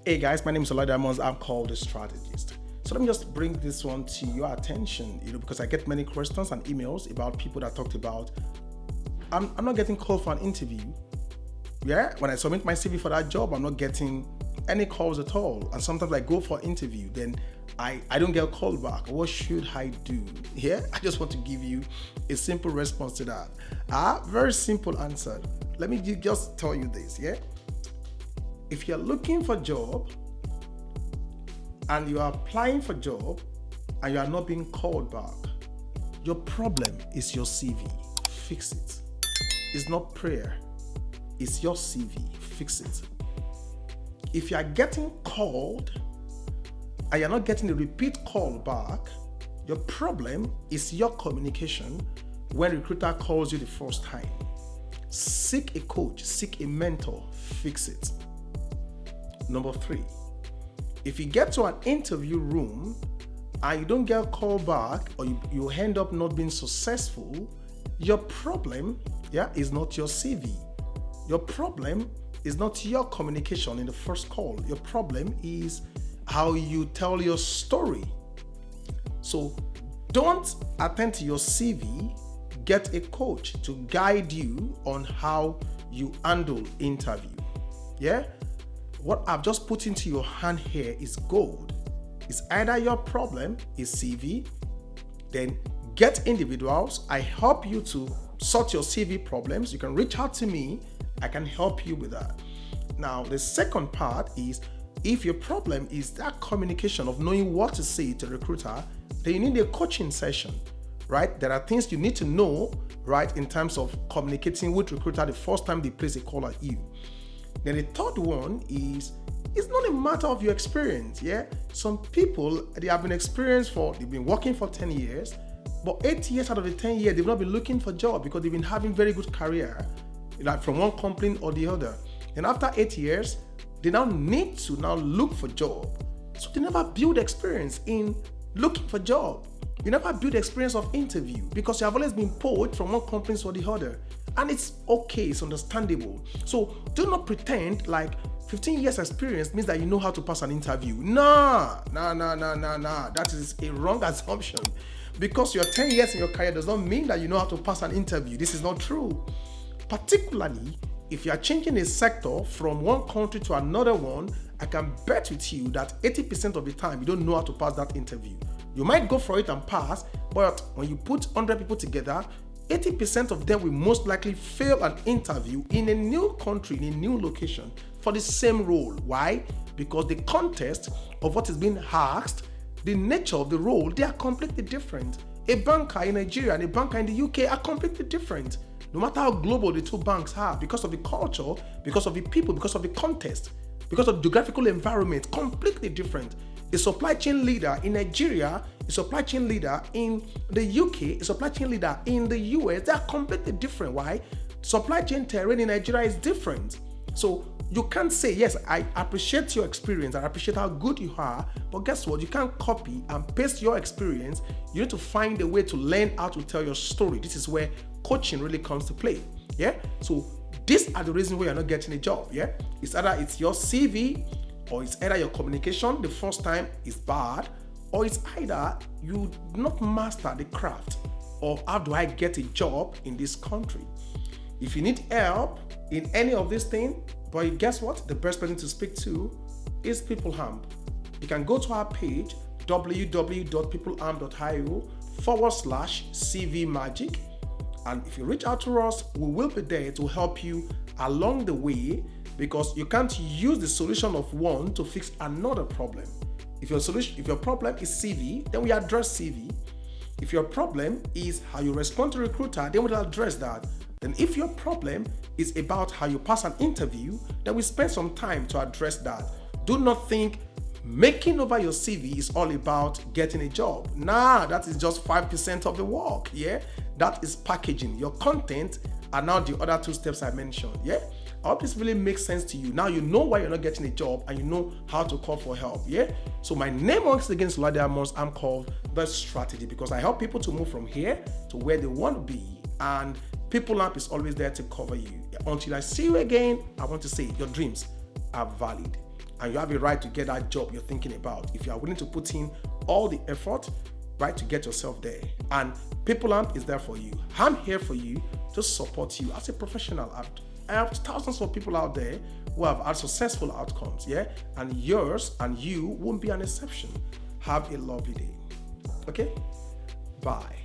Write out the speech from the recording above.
Hey guys, my name is Olade Amos. I'm called the strategist. So let me just bring this one to your attention, because I get many questions and emails about people that talked about, I'm not getting called for an interview. Yeah, when I submit my CV for that job, I'm not getting any calls at all. And sometimes I go for interview, then I don't get a call back. What should I do? Yeah, I just want to give you a simple response to that. Very simple answer. Let me just tell you this, yeah? If you're looking for a job and you are applying for a job and you are not being called back, your problem is your CV. Fix it. It's not prayer. It's your CV. Fix it. If you are getting called and you're not getting a repeat call back, your problem is your communication when a recruiter calls you the first time. Seek a coach, seek a mentor, fix it. Number 3, if you get to an interview room and you don't get a call back or you end up not being successful, your problem, is not your CV. Your problem is not your communication in the first call. Your problem is how you tell your story. So don't attend to your CV, get a coach to guide you on how you handle interview. Yeah? What I've just put into your hand here is gold. It's either your problem is CV, then get individuals. I help you to sort your CV problems. You can reach out to me. I can help you with that. Now, the second part is if your problem is that communication of knowing what to say to a recruiter, then you need a coaching session, right? There are things you need to know, right, in terms of communicating with recruiter the first time they place a call at you. Then the third one is, it's not a matter of your experience, yeah? Some people, they have been experienced they've been working for 10 years, but 8 years out of the 10 years, they've not been looking for a job because they've been having very good career, like from one company or the other. And after 8 years, they now need to look for a job. So they never build experience in looking for a job. You never build experience of interview because you have always been poached from one company or the other. And it's okay, it's understandable. So do not pretend like 15 years experience means that you know how to pass an interview. Nah. That is a wrong assumption. Because you're 10 years in your career does not mean that you know how to pass an interview. This is not true. Particularly if you are changing a sector from one country to another one, I can bet with you that 80% of the time you don't know how to pass that interview. You might go for it and pass, but when you put 100 people together, 80% of them will most likely fail an interview in a new country, in a new location for the same role. Why? Because the context of what is being asked, the nature of the role, they are completely different. A banker in Nigeria and a banker in the UK are completely different. No matter how global the two banks are, because of the culture, because of the people, because of the context, because of the geographical environment, completely different. A supply chain leader in Nigeria, a supply chain leader in the UK, a supply chain leader in the US, they are completely different. Why? Supply chain terrain in Nigeria is different. So you can't say, yes, I appreciate your experience, I appreciate how good you are, but guess what? You can't copy and paste your experience. You need to find a way to learn how to tell your story. This is where coaching really comes to play. Yeah? So these are the reasons why you're not getting a job. Yeah? It's either it's your CV, or it's either your communication the first time is bad, or it's either you not master the craft of how do I get a job in this country. If you need help in any of these things, but guess what? The best person to speak to is PeopleAmp. You can go to our page, www.peopleamp.io/CV Magic. And if you reach out to us, we will be there to help you along the way, because you can't use the solution of one to fix another problem. If your problem is CV, then we address CV. If your problem is how you respond to recruiter, then we'll address that. Then if your problem is about how you pass an interview, then we spend some time to address that. Do not think making over your CV is all about getting a job. Nah, that is just 5% of the work. Yeah, that is packaging. Your content are now the other 2 steps I mentioned. Yeah, I hope this really makes sense to you. Now you know why you're not getting a job and you know how to call for help. Yeah, so my name once again is Olade Amos. I'm called The Strategy because I help people to move from here to where they want to be, and PeopleAmp is always there to cover you. Until I see you again, I want to say your dreams are valid. and you have a right to get that job you're thinking about if you are willing to put in all the effort, right, to get yourself there. And People Amp is there for you. I'm here for you to support you as a professional. I have thousands of people out there who have had successful outcomes, yeah? And yours and you won't be an exception. Have a lovely day. Okay? Bye.